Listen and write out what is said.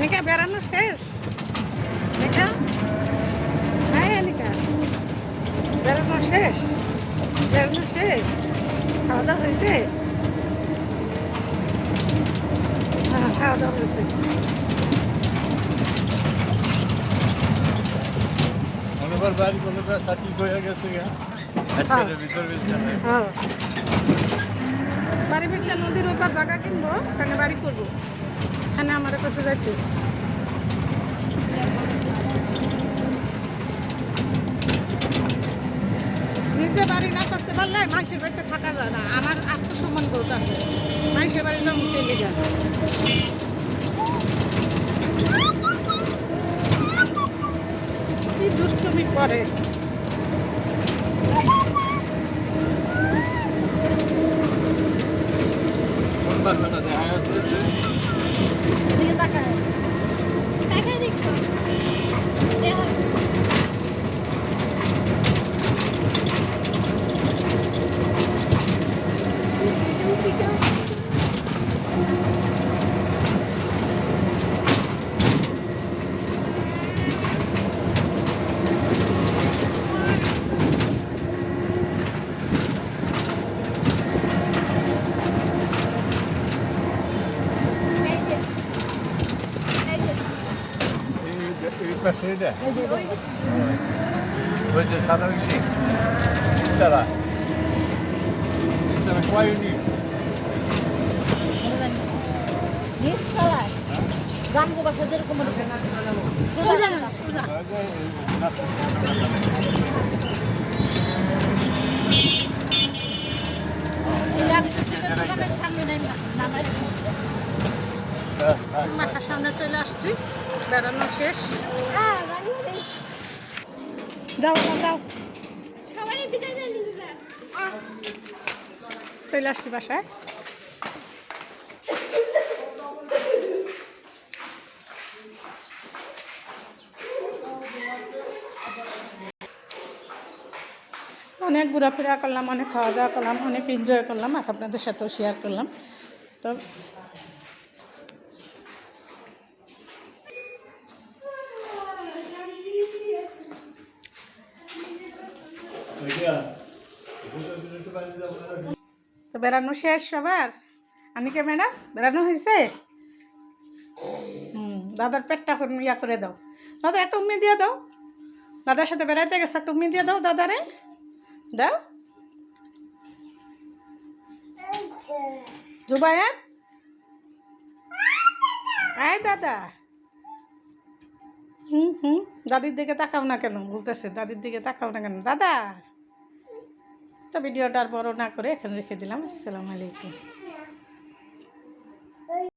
অনেকে বেড়ানো শেষ অনেকা হ্যাঁ অনেকা বেড়ানো শেষ খাওয়া দাওয়া হয়েছে হ্যাঁ খাওয়া দাওয়া হয়েছে অনুবার বাড়ি কোনোটা সাথী হয়ে গেছে আজকের ভিতর হ্যাঁ বাড়ি বেচা নদীর ওপর জায়গা কিনবো ওখানে বাড়ি করবো এখানে আমার কাছে যাইতে নিজে বাড়ি না করতে পারলে মানুষের বাড়িতে থাকা যায় না আমার আত্মসম্মান বোধ আছে মানুষের বাড়িতে মুখে লেগে কি দুষ্টুমি করে ওই যে সাদা বিল্ডিং ইস্তারা কয় ইউনিট গ্রাম বাসা যেরকম বাসার সামনে চলে আসছি বেড়ানো শেষ যাও যাও চলে আসছি বাসায় অনেক ঘোরাফেরা করলাম অনেক খাওয়া দাওয়া করলাম অনেক এনজয় করলাম আর আপনাদের সাথেও শেয়ার করলাম তো তো বেড়ানো শেষ সবার আনিকে ম্যাডাম বেড়ানো হয়েছে দাদার পেটটা ইয়া করে দাও দাদা একটা উম্মি দিয়ে দাও দাদার সাথে বেড়াইতে গেছে একটা উম্মি দিয়ে দাও দাদারে দাও জুবায়েত আয় দাদা দাদির দিকে তাকাও না কেন বলতেছে দাদির দিকে তাকাও না কেন দাদা তো ভিডিওটা আর বড় না করে এখানে রেখে দিলাম আসসালামু আলাইকুম